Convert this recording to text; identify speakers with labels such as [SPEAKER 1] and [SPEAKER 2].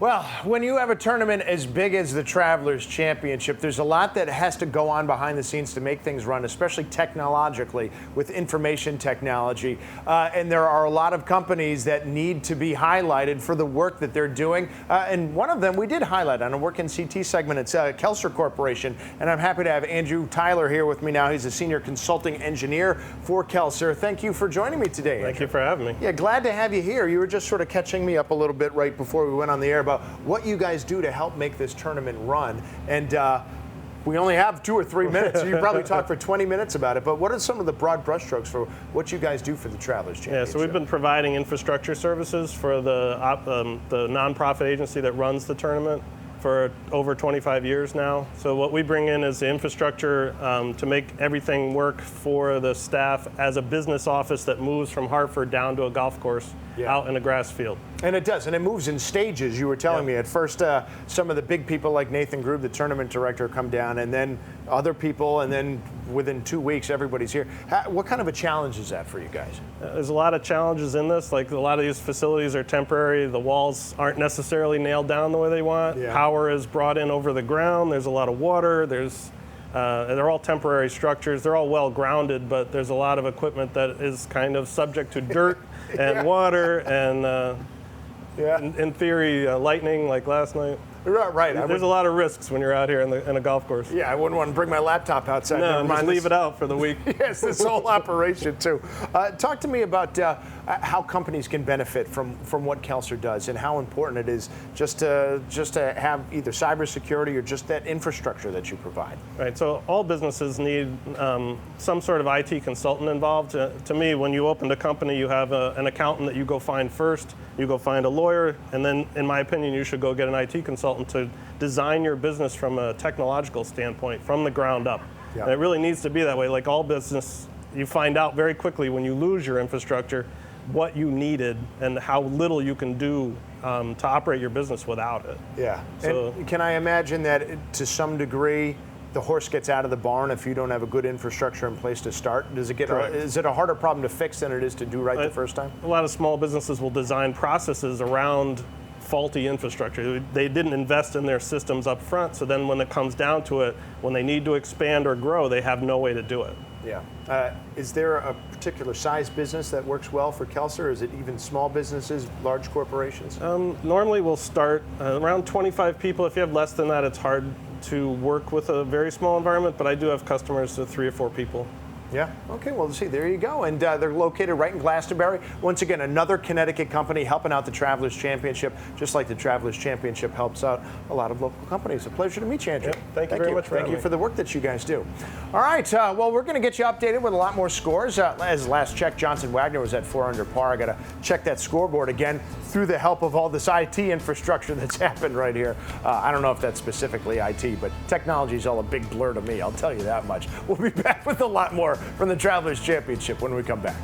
[SPEAKER 1] Well, when you have a tournament as big as the Travelers Championship, there's a lot that has to go on behind the scenes to make things run, especially technologically with information technology. And there are a lot of companies that need to be highlighted for the work that they're doing. And one of them we did highlight on a Work in CT segment. It's Kelser Corporation. And I'm happy to have Andrew Tyler here with me now. He's a senior consulting engineer for Kelser. Thank you for joining me today, Andrew.
[SPEAKER 2] Thank you for having me.
[SPEAKER 1] Yeah, glad to have you here. You were just sort of catching me up a little bit right before we went on the air about what you guys do to help make this tournament run. And we only have 2 or 3 minutes, so you probably talk for 20 minutes about it. But what are some of the broad brushstrokes for what you guys do for the Travelers Championship?
[SPEAKER 2] Yeah, so we've been providing infrastructure services for the nonprofit agency that runs the tournament for over 25 years now. So what we bring in is the infrastructure to make everything work for the staff as a business office that moves from Hartford down to a golf course out in a grass field.
[SPEAKER 1] And it does, and it moves in stages. You were telling me at first some of the big people like Nathan Grube, the tournament director, come down, and then other people, and then within 2 weeks everybody's here. What kind of a challenge is that for you guys?
[SPEAKER 2] There's a lot of challenges in this. Like a lot of these facilities are temporary. The walls aren't necessarily nailed down the way they want.
[SPEAKER 1] Yeah.
[SPEAKER 2] Power is brought in over the ground. There's a lot of water. They're all temporary structures. They're all well grounded, but there's a lot of equipment that is kind of subject to dirt and water and in theory, lightning like last night.
[SPEAKER 1] Right.
[SPEAKER 2] There's a lot of risks when you're out here in a golf course.
[SPEAKER 1] Yeah, I wouldn't want to bring my laptop outside.
[SPEAKER 2] No, just leave it out for the week.
[SPEAKER 1] Yes, this whole operation too. Talk to me about how companies can benefit from what Kelser does and how important it is just to have either cybersecurity or just that infrastructure that you provide.
[SPEAKER 2] Right. So all businesses need some sort of IT consultant involved. To me, when you open a company, you have an accountant that you go find first. You go find a lawyer, and then, in my opinion, you should go get an IT consultant to design your business from a technological standpoint, from the ground up. Yeah. And it really needs to be that way. Like all business, you find out very quickly when you lose your infrastructure what you needed and how little you can do to operate your business without it.
[SPEAKER 1] Yeah.
[SPEAKER 2] So,
[SPEAKER 1] and can I imagine that to some degree the horse gets out of the barn if you don't have a good infrastructure in place to start? Is it a harder problem to fix than it is to do right the first time?
[SPEAKER 2] A lot of small businesses will design processes around faulty infrastructure. They didn't invest in their systems up front, so then when it comes down to it, when they need to expand or grow, they have no way to do it.
[SPEAKER 1] Yeah. Is there a particular size business that works well for Kelser? Is it even small businesses, large corporations?
[SPEAKER 2] Normally we'll start around 25 people. If you have less than that, it's hard to work with a very small environment, but I do have customers of 3 or 4 people.
[SPEAKER 1] Yeah. Okay. Well, see, there you go. And they're located right in Glastonbury. Once again, another Connecticut company helping out the Travelers Championship, just like the Travelers Championship helps out a lot of local companies. A pleasure to meet you, Andrew.
[SPEAKER 2] Yeah, thank you very much for having me.
[SPEAKER 1] Thank you for the work that you guys do. All right. Well, we're going to get you updated with a lot more scores. As last check, Johnson Wagner was at 4 under par. I got to check that scoreboard again through the help of all this IT infrastructure that's happened right here. I don't know if that's specifically IT, but technology is all a big blur to me. I'll tell you that much. We'll be back with a lot more from the Travelers Championship when we come back.